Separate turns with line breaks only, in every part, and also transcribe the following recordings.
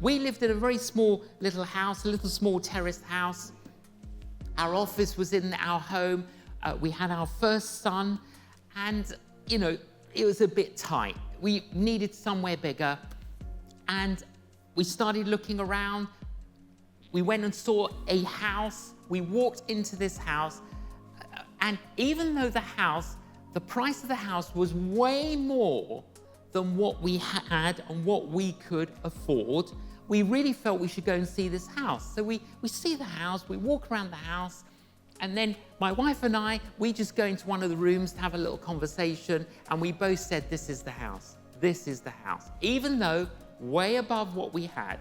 We lived in a very small little house, a little small terraced house. Our office was in our home. We had our first son, and, you know, it was a bit tight. We needed somewhere bigger, and we started looking around. We went and saw a house. We walked into this house, and even though the price of the house was way more than what we had and what we could afford, we really felt we should go and see this house. So we see the house, we walk around the house, and then my wife and I, we just go into one of the rooms to have a little conversation, and we both said, this is the house. This is the house. Even though way above what we had.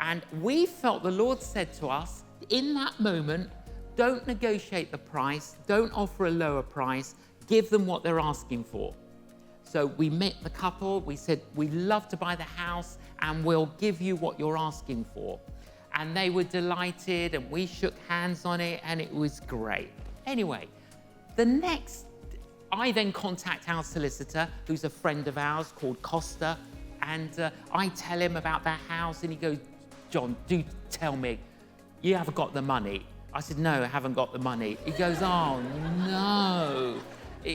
And we felt the Lord said to us, in that moment, don't negotiate the price, don't offer a lower price, give them what they're asking for. So we met the couple, we said, we'd love to buy the house and we'll give you what you're asking for. And they were delighted, and we shook hands on it, and it was great. Anyway, I then contact our solicitor, who's a friend of ours called Costa, and I tell him about that house, and he goes, John, do tell me, you haven't got the money. I said, no, I haven't got the money. He goes, oh, no.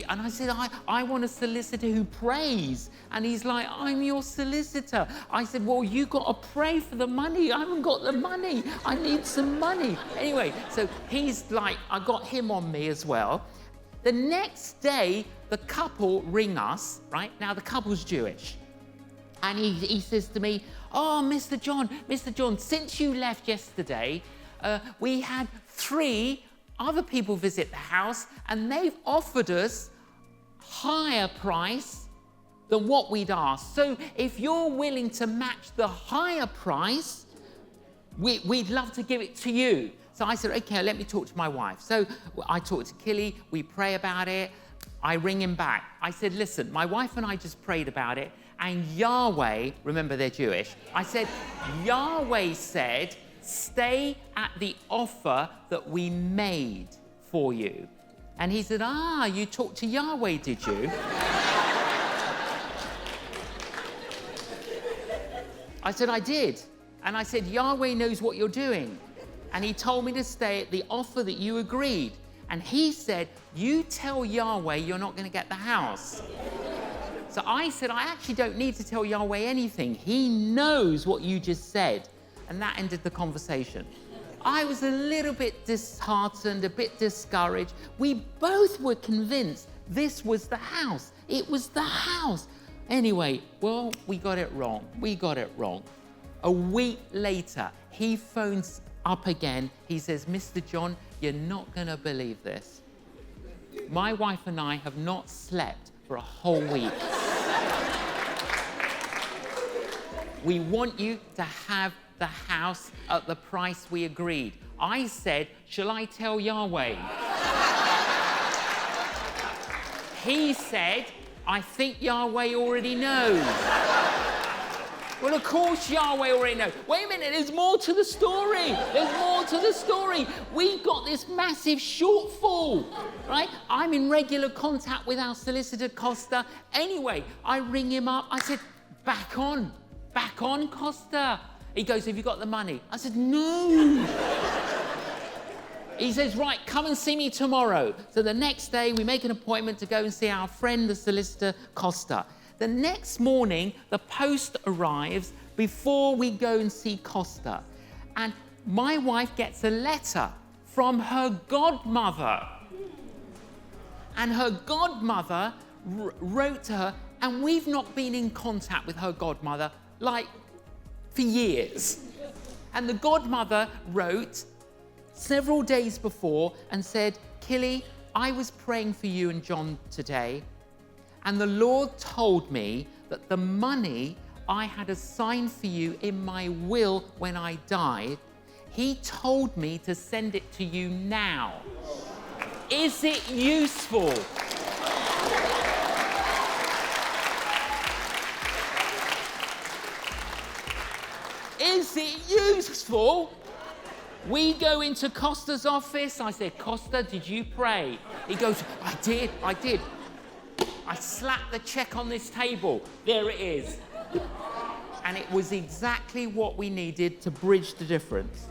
And I said, I want a solicitor who prays. And he's like, I'm your solicitor. I said, well, you got to pray for the money. I haven't got the money. I need some money. Anyway, so he's like, I got him on me as well. The next day, the couple ring us, right? Now, the couple's Jewish. And he says to me, oh, Mr. John, since you left yesterday, we had 3 other people visit the house, and they've offered us higher price than what we'd asked. So if you're willing to match the higher price, we'd love to give it to you. So I said, okay, let me talk to my wife. So I talked to Killy, we pray about it. I ring him back. I said, listen, my wife and I just prayed about it, and Yahweh, remember they're Jewish, I said, Yahweh said, stay at the offer that we made for you. And he said, you talked to Yahweh, did you? I said, I did. And I said, Yahweh knows what you're doing. And he told me to stay at the offer that you agreed. And he said, you tell Yahweh you're not going to get the house. So I said, I actually don't need to tell Yahweh anything. He knows what you just said. And that ended the conversation. I was a little bit disheartened, a bit discouraged. We both were convinced this was the house. It was the house. Anyway, well, we got it wrong. A week later, he phones up again. He says, Mr. John, you're not going to believe this. My wife and I have not slept for a whole week. We want you to have the house at the price we agreed. I said, shall I tell Yahweh? He said, I think Yahweh already knows. Well, of course Yahweh already knows. Wait a minute, there's more to the story. We've got this massive shortfall, right? I'm in regular contact with our solicitor, Costa. Anyway, I ring him up. I said, back on, Costa. He goes, have you got the money? I said, no. He says, right, come and see me tomorrow. So the next day, we make an appointment to go and see our friend, the solicitor, Costa. The next morning, the post arrives before we go and see Costa. And my wife gets a letter from her godmother. And her godmother wrote to her, and we've not been in contact with her godmother, like, for years. And the godmother wrote several days before and said, Killy, I was praying for you and John today, and the Lord told me that the money I had assigned for you in my will when I died, he told me to send it to you now. Is it useful? Is it useful? We go into Costa's office. I said, Costa, did you pray? He goes, I did. I slapped the check on this table. There it is. And it was exactly what we needed to bridge the difference.